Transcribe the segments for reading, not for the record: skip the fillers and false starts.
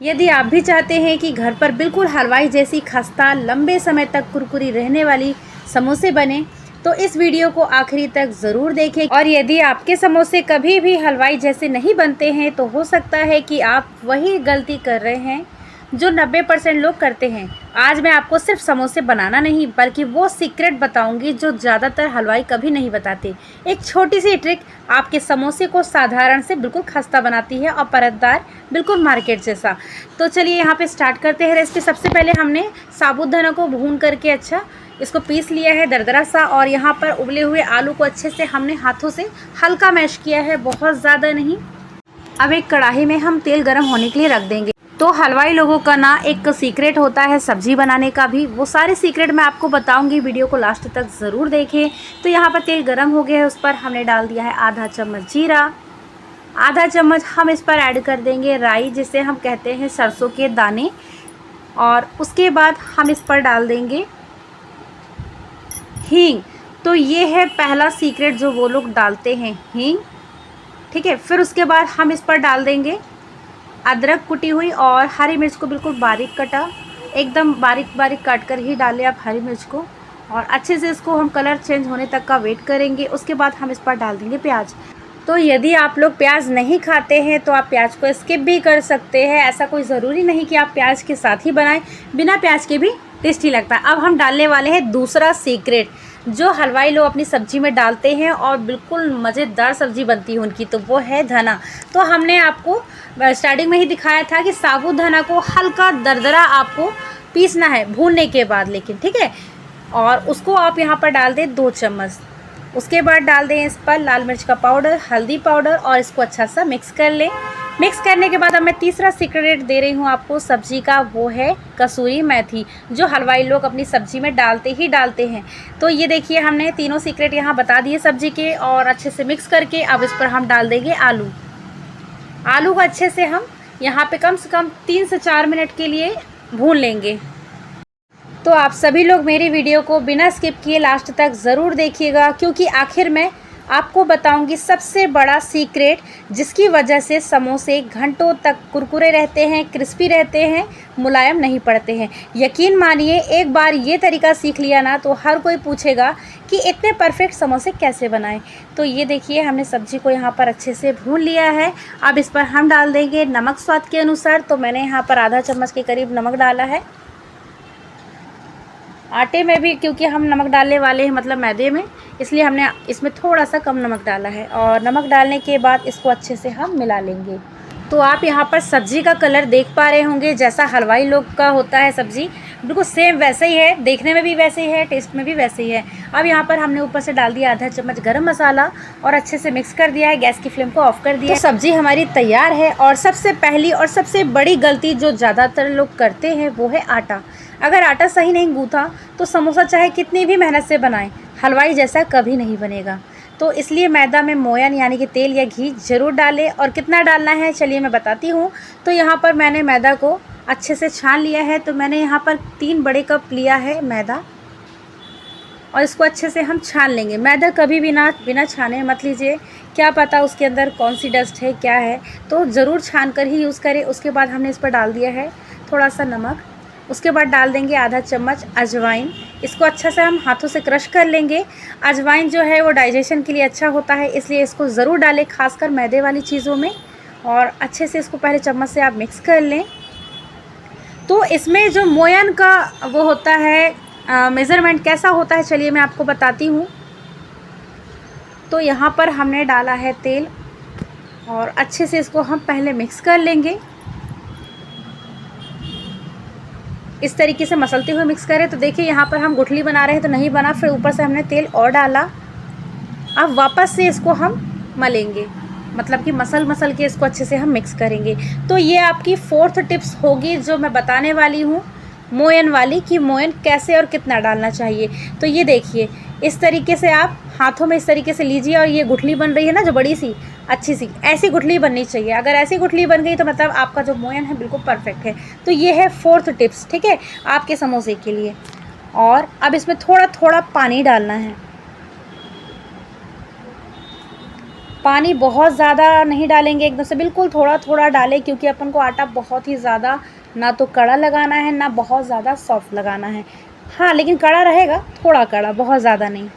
यदि आप भी चाहते हैं कि घर पर बिल्कुल हलवाई जैसी खस्ता लंबे समय तक कुरकुरी रहने वाली समोसे बने, तो इस वीडियो को आखिरी तक ज़रूर देखें। और यदि आपके समोसे कभी भी हलवाई जैसे नहीं बनते हैं तो हो सकता है कि आप वही गलती कर रहे हैं जो 90% लोग करते हैं। आज मैं आपको सिर्फ समोसे बनाना नहीं बल्कि वो सीक्रेट बताऊंगी जो ज़्यादातर हलवाई कभी नहीं बताते। एक छोटी सी ट्रिक आपके समोसे को साधारण से बिल्कुल खस्ता बनाती है और परतदार, बिल्कुल मार्केट जैसा। तो चलिए यहाँ पे स्टार्ट करते हैं रेसिपी। सबसे पहले हमने साबूदाना को भून करके अच्छा इसको पीस लिया है दरदरा सा, और यहाँ पर उबले हुए आलू को अच्छे से हमने हाथों से हल्का मैश किया है, बहुत ज़्यादा नहीं। अब एक कढ़ाई में हम तेल गर्म होने के लिए रख देंगे। तो हलवाई लोगों का ना एक सीक्रेट होता है सब्जी बनाने का भी, वो सारे सीक्रेट मैं आपको बताऊंगी, वीडियो को लास्ट तक ज़रूर देखें। तो यहाँ पर तेल गर्म हो गया है, उस पर हमने डाल दिया है आधा चम्मच जीरा, आधा चम्मच हम इस पर ऐड कर देंगे राई जिसे हम कहते हैं सरसों के दाने, और उसके बाद हम इस पर डाल देंगे हींग। तो ये है पहला सीक्रेट जो वो लोग डालते हैं, हींग। ठीक है, फिर उसके बाद हम इस पर डाल देंगे अदरक कुटी हुई और हरी मिर्च को बिल्कुल बारीक कटा, एकदम बारीक बारीक काट कर ही डालें आप हरी मिर्च को, और अच्छे से इसको हम कलर चेंज होने तक का वेट करेंगे। उसके बाद हम इस पर डाल देंगे प्याज। तो यदि आप लोग प्याज नहीं खाते हैं तो आप प्याज को स्किप भी कर सकते हैं, ऐसा कोई ज़रूरी नहीं कि आप प्याज के साथ ही बनाएं, बिना प्याज के भी टेस्टी लगता है। अब हम डालने वाले हैं दूसरा सीक्रेट जो हलवाई लोग अपनी सब्ज़ी में डालते हैं और बिल्कुल मज़ेदार सब्ज़ी बनती है उनकी, तो वो है धना। तो हमने आपको स्टार्टिंग में ही दिखाया था कि साबूदाना को हल्का दरदरा आपको पीसना है भूनने के बाद, लेकिन ठीक है, और उसको आप यहाँ पर डाल दें 2 चम्मच। उसके बाद डाल दें इस पर लाल मिर्च का पाउडर, हल्दी पाउडर, और इसको अच्छा सा मिक्स कर लें। मिक्स करने के बाद अब मैं तीसरा सीक्रेट दे रही हूँ आपको सब्ज़ी का, वो है कसूरी मेथी, जो हलवाई लोग अपनी सब्ज़ी में डालते ही डालते हैं। तो ये देखिए हमने तीनों सीक्रेट यहाँ बता दिए सब्ज़ी के, और अच्छे से मिक्स करके अब इस पर हम डाल देंगे आलू। आलू को अच्छे से हम यहाँ पे कम से कम 3 से 4 मिनट के लिए भून लेंगे। तो आप सभी लोग मेरी वीडियो को बिना स्किप किए लास्ट तक ज़रूर देखिएगा, क्योंकि आखिर में आपको बताऊंगी सबसे बड़ा सीक्रेट जिसकी वजह से समोसे घंटों तक कुरकुरे रहते हैं, क्रिस्पी रहते हैं, मुलायम नहीं पड़ते हैं। यकीन मानिए एक बार ये तरीका सीख लिया ना तो हर कोई पूछेगा कि इतने परफेक्ट समोसे कैसे बनाएं। तो ये देखिए हमने सब्ज़ी को यहाँ पर अच्छे से भून लिया है। अब इस पर हम डाल देंगे नमक स्वाद के अनुसार। तो मैंने यहाँ पर आधा चम्मच के करीब नमक डाला है। आटे में भी क्योंकि हम नमक डालने वाले हैं, मतलब मैदे में, इसलिए हमने इसमें थोड़ा सा कम नमक डाला है। और नमक डालने के बाद इसको अच्छे से हम मिला लेंगे। तो आप यहाँ पर सब्ज़ी का कलर देख पा रहे होंगे, जैसा हलवाई लोग का होता है सब्ज़ी, बिल्कुल सेम वैसे ही है, देखने में भी वैसे ही है, टेस्ट में भी वैसे ही है। अब यहाँ पर हमने ऊपर से डाल दिया आधा चम्मच गरम मसाला और अच्छे से मिक्स कर दिया है, गैस की फ्लेम को ऑफ कर दिया। तो सब्ज़ी हमारी तैयार है। और सबसे पहली और सबसे बड़ी गलती जो ज़्यादातर लोग करते हैं वो है आटा। अगर आटा सही नहीं गूँथा तो समोसा चाहे कितनी भी मेहनत से बनाएं, हलवाई जैसा कभी नहीं बनेगा। तो इसलिए मैदा में मोयन यानी कि तेल या घी ज़रूर डालें। और कितना डालना है चलिए मैं बताती हूँ। तो यहाँ पर मैंने मैदा को अच्छे से छान लिया है। तो मैंने यहाँ पर 3 बड़े कप लिया है मैदा, और इसको अच्छे से हम छान लेंगे। मैदा कभी भी ना बिना छाने मत लीजिए, क्या पता उसके अंदर कौन सी डस्ट है क्या है, तो ज़रूर छान कर ही यूज़ करें। उसके बाद हमने इस पर डाल दिया है थोड़ा सा नमक। उसके बाद डाल देंगे आधा चम्मच अजवाइन। इसको अच्छा से हम हाथों से क्रश कर लेंगे। अजवाइन जो है वो डाइजेशन के लिए अच्छा होता है, इसलिए इसको ज़रूर डालें, खासकर मैदे वाली चीज़ों में। और अच्छे से इसको पहले चम्मच से आप मिक्स कर लें। तो इसमें जो मोयन का वो होता है मेज़रमेंट कैसा होता है चलिए मैं आपको बताती हूँ। तो यहाँ पर हमने डाला है तेल, और अच्छे से इसको हम पहले मिक्स कर लेंगे। इस तरीके से मसलते हुए मिक्स करें। तो देखिए यहाँ पर हम गुठली बना रहे हैं तो नहीं बना, फिर ऊपर से हमने तेल और डाला। अब वापस से इसको हम मलेंगे, मतलब कि मसल के इसको अच्छे से हम मिक्स करेंगे। तो ये आपकी 4th टिप्स होगी जो मैं बताने वाली हूँ मोयन वाली, कि मोयन कैसे और कितना डालना चाहिए। तो ये देखिए इस तरीके से आप हाथों में इस तरीके से लीजिए, और ये गुठली बन रही है ना जो बड़ी सी अच्छी सी, ऐसी गुठली बननी चाहिए। अगर ऐसी गुठली बन गई तो मतलब आपका जो मोयन है बिल्कुल परफेक्ट है। तो ये है 4th टिप्स, ठीक है, आपके समोसे के लिए। और अब इसमें थोड़ा थोड़ा पानी डालना है। पानी बहुत ज़्यादा नहीं डालेंगे एकदम से, बिल्कुल थोड़ा थोड़ा डालें, क्योंकि अपन को आटा बहुत ही ज़्यादा ना तो कड़ा लगाना है ना बहुत ज़्यादा सॉफ्ट लगाना है। हाँ, लेकिन कड़ा रहेगा, थोड़ा कड़ा, बहुत ज़्यादा नहीं।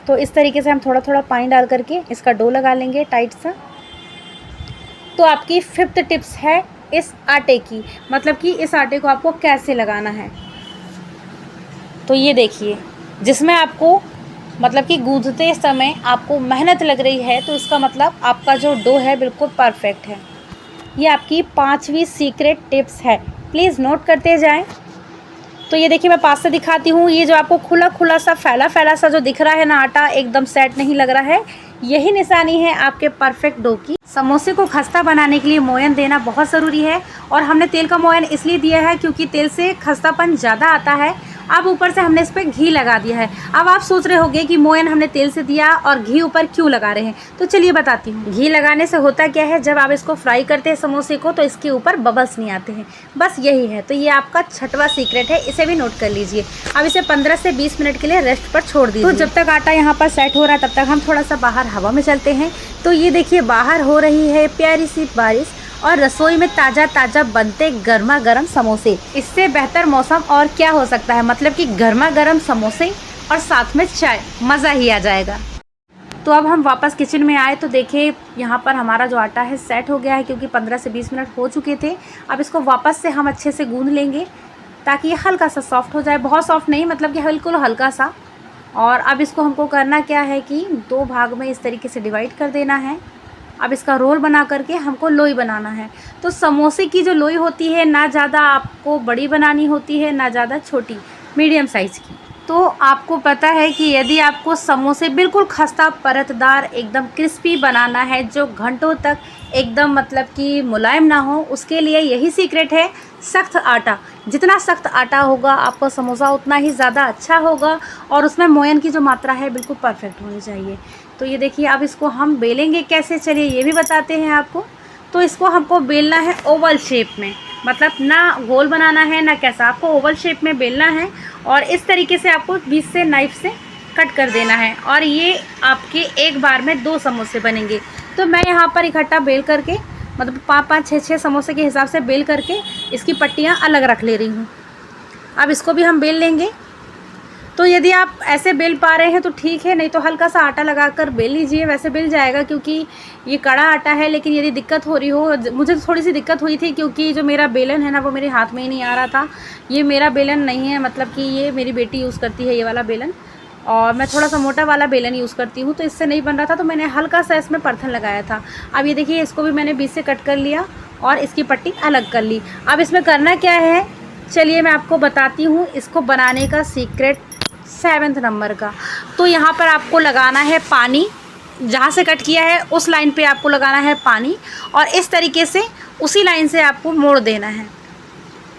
तो इस तरीके से हम थोड़ा थोड़ा पानी डाल करके इसका डो लगा लेंगे टाइट सा। तो आपकी 5th टिप्स है इस आटे की, मतलब कि इस आटे को आपको कैसे लगाना है। तो ये देखिए, जिसमें आपको मतलब कि गूंथते समय आपको मेहनत लग रही है, तो इसका मतलब आपका जो डो है बिल्कुल परफेक्ट है। ये आपकी 5वीं सीक्रेट टिप्स है, प्लीज़ नोट करते जाएं। तो ये देखिए, मैं पास से दिखाती हूँ। ये जो आपको खुला खुला सा फैला फैला सा जो दिख रहा है ना, आटा एकदम सेट नहीं लग रहा है, यही निशानी है आपके परफेक्ट डो की। समोसे को खस्ता बनाने के लिए मोयन देना बहुत ज़रूरी है, और हमने तेल का मोयन इसलिए दिया है क्योंकि तेल से खस्तापन ज़्यादा आता है। अब ऊपर से हमने इस पर घी लगा दिया है। अब आप सोच रहे होंगे कि मोयन हमने तेल से दिया और घी ऊपर क्यों लगा रहे हैं, तो चलिए बताती हूँ। घी लगाने से होता क्या है, जब आप इसको फ्राई करते हैं समोसे को, तो इसके ऊपर बबल्स नहीं आते हैं, बस यही है। तो ये आपका 6वां सीक्रेट है, इसे भी नोट कर लीजिए। अब इसे 15 से 20 मिनट के लिए रेस्ट पर छोड़ दीजिए। तो जब तक आटा यहाँ पर सेट हो रहा है, तब तक हम थोड़ा सा बाहर हवा में चलते हैं। तो ये देखिए, बाहर हो रही है प्यारी सी बारिश, और रसोई में ताज़ा ताज़ा बनते गर्मा गर्म समोसे। इससे बेहतर मौसम और क्या हो सकता है, मतलब कि गर्मा गर्म समोसे और साथ में चाय, मज़ा ही आ जाएगा। तो अब हम वापस किचन में आए, तो देखिए यहाँ पर हमारा जो आटा है सेट हो गया है, क्योंकि 15 से 20 मिनट हो चुके थे। अब इसको वापस से हम अच्छे से गूंद लेंगे, ताकि ये हल्का सा सॉफ्ट हो जाए, बहुत सॉफ्ट नहीं, मतलब कि बिल्कुल हल्का सा। और अब इसको हमको करना क्या है कि 2 भाग में इस तरीके से डिवाइड कर देना है। अब इसका रोल बना करके हमको लोई बनाना है। तो समोसे की जो लोई होती है, ना ज़्यादा आपको बड़ी बनानी होती है, ना ज़्यादा छोटी, मीडियम साइज़ की। तो आपको पता है कि यदि आपको समोसे बिल्कुल खस्ता परतदार एकदम क्रिस्पी बनाना है, जो घंटों तक एकदम मतलब कि मुलायम ना हो, उसके लिए यही सीक्रेट है, सख्त आटा। जितना सख्त आटा होगा आपका समोसा उतना ही ज़्यादा अच्छा होगा, और उसमें मोयन की जो मात्रा है बिल्कुल परफेक्ट होनी चाहिए। तो ये देखिए, अब इसको हम बेलेंगे कैसे, चलिए ये भी बताते हैं आपको। तो इसको हमको बेलना है ओवल शेप में, मतलब ना गोल बनाना है ना कैसा, आपको ओवल शेप में बेलना है। और इस तरीके से आपको बीच से नाइफ से कट कर देना है, और ये आपके एक बार में 2 समोसे बनेंगे। तो मैं यहाँ पर इकट्ठा बेल करके, मतलब 5-5, 6-6 समोसे के हिसाब से बेल करके इसकी पट्टियाँ अलग रख ले रही हूँ। अब इसको भी हम बेल लेंगे। तो यदि आप ऐसे बेल पा रहे हैं तो ठीक है, नहीं तो हल्का सा आटा लगाकर बेल लीजिए, वैसे बेल जाएगा, क्योंकि ये कड़ा आटा है। लेकिन यदि दिक्कत हो रही हो, मुझे थोड़ी सी दिक्कत हुई थी, क्योंकि जो मेरा बेलन है ना, वो मेरे हाथ में ही नहीं आ रहा था। ये मेरा बेलन नहीं है, मतलब कि ये मेरी बेटी यूज़ करती है ये वाला बेलन, और मैं थोड़ा सा मोटा वाला बेलन यूज़ करती हूँ, तो इससे नहीं बन रहा था, तो मैंने हल्का सा इसमें परथन लगाया था। अब ये देखिए, इसको भी मैंने बीच से कट कर लिया और इसकी पट्टी अलग कर ली। अब इसमें करना क्या है, चलिए मैं आपको बताती हूँ इसको बनाने का सीक्रेट 7th नंबर का। तो यहाँ पर आपको लगाना है पानी, जहाँ से कट किया है उस लाइन पे आपको लगाना है पानी, और इस तरीके से उसी लाइन से आपको मोड़ देना है।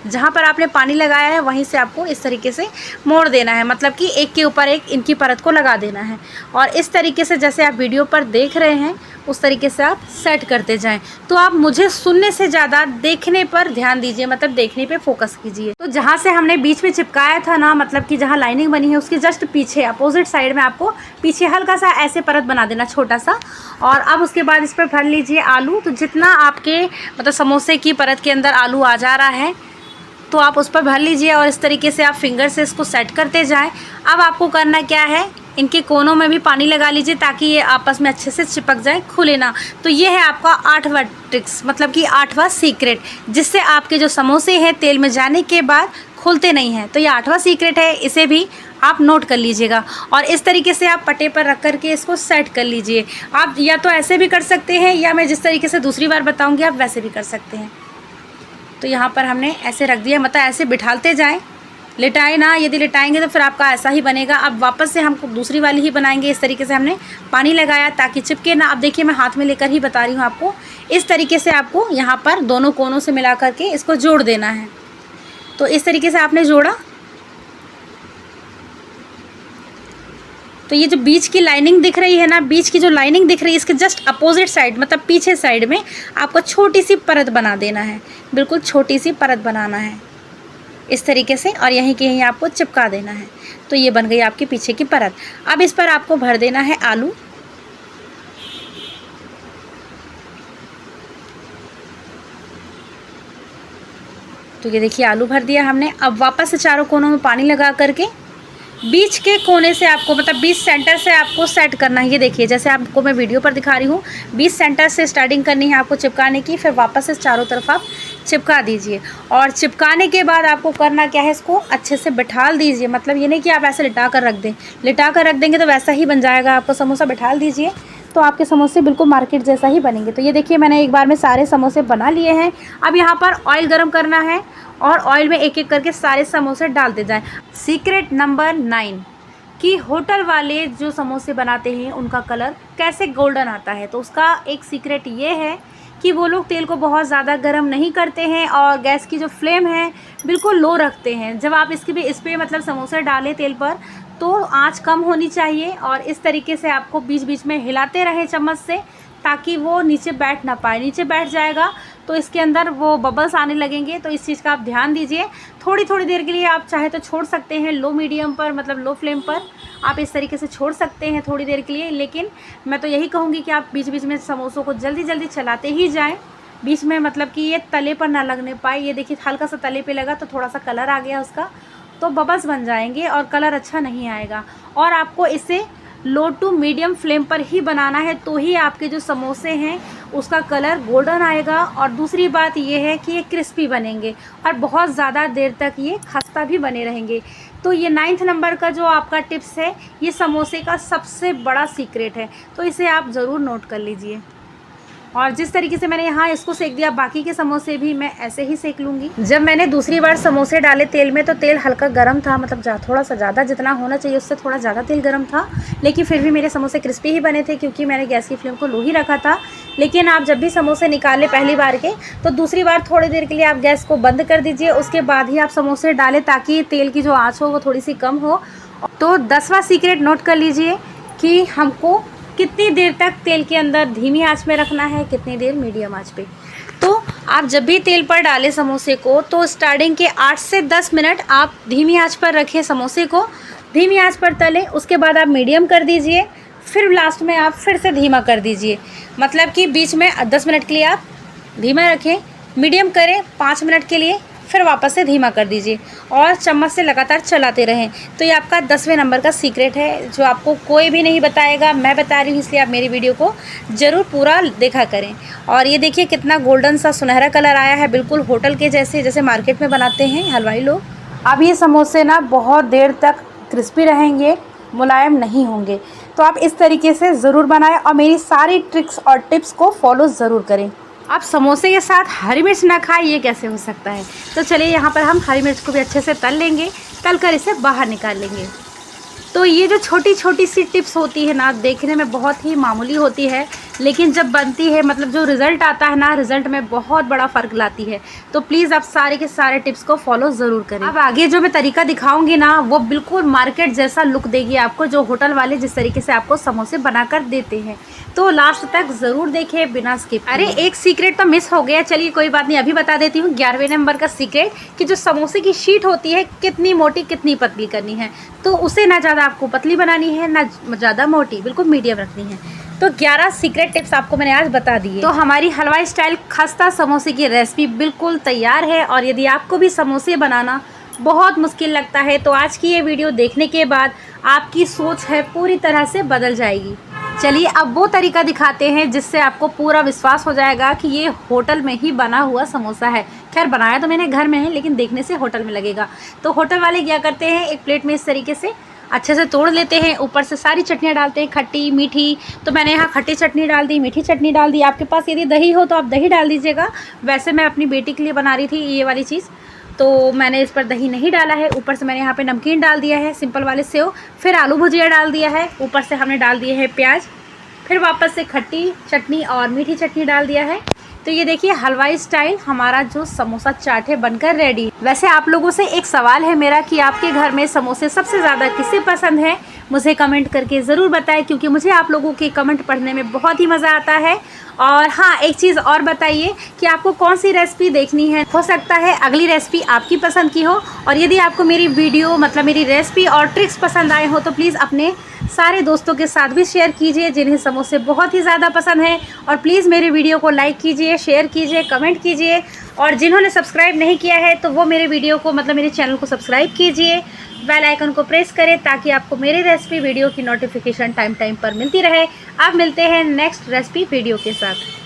जहाँ पर आपने पानी लगाया है वहीं से आपको इस तरीके से मोड़ देना है, मतलब कि एक के ऊपर एक इनकी परत को लगा देना है। और इस तरीके से जैसे आप वीडियो पर देख रहे हैं उस तरीके से आप सेट करते जाएं। तो आप मुझे सुनने से ज़्यादा देखने पर ध्यान दीजिए, मतलब देखने पे फोकस कीजिए। तो जहाँ से हमने बीच में चिपकाया था ना, मतलब कि जहाँ लाइनिंग बनी है उसके जस्ट पीछे अपोजिट साइड में आपको पीछे हल्का सा ऐसे परत बना देना, छोटा सा। और अब उसके बाद इस पर भर लीजिए आलू। तो जितना आपके मतलब समोसे की परत के अंदर आलू आ जा रहा है, तो आप उस पर भर लीजिए, और इस तरीके से आप फिंगर से इसको सेट करते जाएं। अब आपको करना क्या है, इनके कोनों में भी पानी लगा लीजिए, ताकि ये आपस में अच्छे से चिपक जाए, खुले ना। तो ये है आपका 8वां ट्रिक्स, मतलब कि 8वां सीक्रेट, जिससे आपके जो समोसे हैं तेल में जाने के बाद खुलते नहीं हैं। तो ये 8वां सीक्रेट है, इसे भी आप नोट कर लीजिएगा। और इस तरीके से आप पट्टे पर रख करके इसको सेट कर लीजिए। आप या तो ऐसे भी कर सकते हैं, या मैं जिस तरीके से दूसरी बार बताऊँगी आप वैसे भी कर सकते हैं। तो यहाँ पर हमने ऐसे रख दिया, मतलब ऐसे बिठाते जाएं, लिटाए ना। यदि लिटाएंगे तो फिर आपका ऐसा ही बनेगा। अब वापस से हम दूसरी वाली ही बनाएंगे। इस तरीके से हमने पानी लगाया ताकि चिपके ना। अब देखिए, मैं हाथ में लेकर ही बता रही हूँ आपको। इस तरीके से आपको यहाँ पर दोनों कोनों से मिला करके इसको जोड़ देना है। तो इस तरीके से आपने जोड़ा, तो ये जो बीच की लाइनिंग दिख रही है ना, बीच की जो लाइनिंग दिख रही है, इसके जस्ट अपोजिट साइड, मतलब पीछे साइड में आपको छोटी सी परत बना देना है, बिल्कुल छोटी सी परत बनाना है इस तरीके से, और यहीं के यहीं आपको चिपका देना है। तो ये बन गई आपके पीछे की परत। अब इस पर आपको भर देना है आलू। तो ये देखिए आलू भर दिया हमने। अब वापस से चारों कोनों में पानी लगा करके बीच के कोने से आपको मतलब बीच सेंटर से आपको सेट करना है। ये देखिए जैसे आपको मैं वीडियो पर दिखा रही हूँ, बीच सेंटर से स्टार्टिंग करनी है आपको चिपकाने की, फिर वापस से चारों तरफ आप चिपका दीजिए। और चिपकाने के बाद आपको करना क्या है, इसको अच्छे से बिठाल दीजिए। मतलब ये नहीं कि आप ऐसे लिटा कर रख दें, लिटा कर रख देंगे तो वैसा ही बन जाएगा आपको समोसा। बिठाल दीजिए तो आपके समोसे बिल्कुल मार्केट जैसा ही बनेंगे। तो ये देखिए मैंने एक बार में सारे समोसे बना लिए हैं। अब यहाँ पर ऑयल गरम करना है और ऑयल में एक एक करके सारे समोसे डालते जाएं। सीक्रेट नंबर 9 कि होटल वाले जो समोसे बनाते हैं उनका कलर कैसे गोल्डन आता है। तो उसका एक सीक्रेट ये है कि वो लोग तेल को बहुत ज़्यादा गर्म नहीं करते हैं और गैस की जो फ्लेम है बिल्कुल लो रखते हैं। जब आप इस पर मतलब समोसे डालें तेल पर तो आंच कम होनी चाहिए और इस तरीके से आपको बीच बीच में हिलाते रहें चम्मच से, ताकि वो नीचे बैठ ना पाए। नीचे बैठ जाएगा तो इसके अंदर वो बबल्स आने लगेंगे। तो इस चीज़ का आप ध्यान दीजिए। थोड़ी थोड़ी देर के लिए आप चाहे तो छोड़ सकते हैं, लो मीडियम पर मतलब लो फ्लेम पर आप इस तरीके से छोड़ सकते हैं थोड़ी देर के लिए। लेकिन मैं तो यही कहूँगी कि आप बीच बीच में समोसों को जल्दी जल्दी चलाते ही जाएँ, बीच में मतलब कि ये तले पर ना लगने पाए। ये देखिए हल्का सा तले पे लगा तो थोड़ा सा कलर आ गया उसका, तो बबल्स बन जाएंगे और कलर अच्छा नहीं आएगा। और आपको इसे लो टू मीडियम फ्लेम पर ही बनाना है, तो ही आपके जो समोसे हैं उसका कलर गोल्डन आएगा। और दूसरी बात ये है कि ये क्रिस्पी बनेंगे और बहुत ज़्यादा देर तक ये खस्ता भी बने रहेंगे। तो ये 9th नंबर का जो आपका टिप्स है ये समोसे का सबसे बड़ा सीक्रेट है, तो इसे आप ज़रूर नोट कर लीजिए। और जिस तरीके से मैंने यहाँ इसको सेक दिया, बाकी के समोसे भी मैं ऐसे ही सेक लूँगी। जब मैंने दूसरी बार समोसे डाले तेल में तो तेल हल्का गर्म था, मतलब थोड़ा सा ज़्यादा, जितना होना चाहिए उससे थोड़ा ज़्यादा तेल गर्म था। लेकिन फिर भी मेरे समोसे क्रिस्पी ही बने थे क्योंकि मैंने गैस की फ्लेम को लो ही रखा था। लेकिन आप जब भी समोसे निकालें पहली बार के, तो दूसरी बार थोड़ी देर के लिए आप गैस को बंद कर दीजिए, उसके बाद ही आप समोसे डालें ताकि तेल की जो आँच हो वो थोड़ी सी कम हो। तो 10वां सीक्रेट नोट कर लीजिए कि हमको कितनी देर तक तेल के अंदर धीमी आंच में रखना है, कितनी देर मीडियम आंच पे। तो आप जब भी तेल पर डालें समोसे को तो स्टार्टिंग के 8 से 10 मिनट आप धीमी आंच पर रखें, समोसे को धीमी आंच पर तलें। उसके बाद आप मीडियम कर दीजिए, फिर लास्ट में आप फिर से धीमा कर दीजिए। मतलब कि बीच में 10 मिनट के लिए आप धीमा रखें, मीडियम करें 5 मिनट के लिए, फिर वापस से धीमा कर दीजिए और चम्मच से लगातार चलाते रहें। तो ये आपका 10वें नंबर का सीक्रेट है जो आपको कोई भी नहीं बताएगा, मैं बता रही हूँ, इसलिए आप मेरी वीडियो को ज़रूर पूरा देखा करें। और ये देखिए कितना गोल्डन सा सुनहरा कलर आया है, बिल्कुल होटल के जैसे, जैसे मार्केट में बनाते हैं हलवाई लोग। अब ये समोसे ना बहुत देर तक क्रिस्पी रहेंगे, मुलायम नहीं होंगे। तो आप इस तरीके से ज़रूर बनाएं और मेरी सारी ट्रिक्स और टिप्स को फॉलो ज़रूर करें। आप समोसे के साथ हरी मिर्च ना खाएं, ये कैसे हो सकता है। तो चलिए यहाँ पर हम हरी मिर्च को भी अच्छे से तल लेंगे, तल कर इसे बाहर निकाल लेंगे। तो ये जो छोटी छोटी सी टिप्स होती है ना, देखने में बहुत ही मामूली होती है, लेकिन जब बनती है मतलब जो रिज़ल्ट आता है ना, रिज़ल्ट में बहुत बड़ा फ़र्क लाती है। तो प्लीज़ आप सारे के सारे टिप्स को फॉलो ज़रूर करें। अब आगे जो मैं तरीका दिखाऊंगी ना, वो बिल्कुल मार्केट जैसा लुक देगी आपको, जो होटल वाले जिस तरीके से आपको समोसे बनाकर देते हैं। तो लास्ट तक ज़रूर देखें बिना स्किप। अरे एक सीक्रेट तो मिस हो गया, चलिए कोई बात नहीं, अभी बता देती हूँ। 11वें नंबर का सीक्रेट कि जो समोसे की शीट होती है कितनी मोटी कितनी पतली करनी है। तो उसे ना ज़्यादा आपको पतली बनानी है ना ज़्यादा मोटी, बिल्कुल मीडियम रखनी है। तो 11 सीक्रेट टिप्स आपको मैंने आज बता दिए। तो हमारी हलवाई स्टाइल खस्ता समोसे की रेसिपी बिल्कुल तैयार है। और यदि आपको भी समोसे बनाना बहुत मुश्किल लगता है तो आज की ये वीडियो देखने के बाद आपकी सोच है पूरी तरह से बदल जाएगी। चलिए अब वो तरीका दिखाते हैं जिससे आपको पूरा विश्वास हो जाएगा कि ये होटल में ही बना हुआ समोसा है। खैर बनाया तो मैंने घर में है, लेकिन देखने से होटल में लगेगा। तो होटल वाले क्या करते हैं, एक प्लेट में इस तरीके से अच्छे से तोड़ लेते हैं, ऊपर से सारी चटनियाँ डालते हैं, खट्टी मीठी। तो मैंने यहाँ खट्टी चटनी डाल दी, मीठी चटनी डाल दी। आपके पास यदि दही हो तो आप दही डाल दीजिएगा। वैसे मैं अपनी बेटी के लिए बना रही थी ये वाली चीज़, तो मैंने इस पर दही नहीं डाला है। ऊपर से मैंने यहाँ पे नमकीन डाल दिया है, सिंपल वाले सेव, फिर आलू भुजिया डाल दिया है, ऊपर से हमने डाल दिए हैं प्याज, फिर वापस से खट्टी चटनी और मीठी चटनी डाल दिया है। तो ये देखिए हलवाई स्टाइल हमारा जो समोसा चाट है बनकर रेडी। वैसे आप लोगों से एक सवाल है मेरा कि आपके घर में समोसे सबसे ज़्यादा किसे पसंद है, मुझे कमेंट करके ज़रूर बताएं, क्योंकि मुझे आप लोगों के कमेंट पढ़ने में बहुत ही मज़ा आता है। और हाँ, एक चीज़ और बताइए कि आपको कौन सी रेसिपी देखनी है। हो सकता है अगली रेसिपी आपकी पसंद की हो। और यदि आपको मेरी वीडियो मतलब मेरी रेसिपी और ट्रिक्स पसंद आए हो तो प्लीज़ अपने सारे दोस्तों के साथ भी शेयर कीजिए जिन्हें समोसे बहुत ही ज़्यादा पसंद हैं। और प्लीज़ मेरे वीडियो को लाइक कीजिए, शेयर कीजिए, कमेंट कीजिए। और जिन्होंने सब्सक्राइब नहीं किया है तो वो मेरे वीडियो को मतलब मेरे चैनल को सब्सक्राइब कीजिए, बेल आइकन को प्रेस करें ताकि आपको मेरी रेसिपी वीडियो की नोटिफिकेशन टाइम टाइम पर मिलती रहे। अब मिलते हैं नेक्स्ट रेसिपी वीडियो के साथ।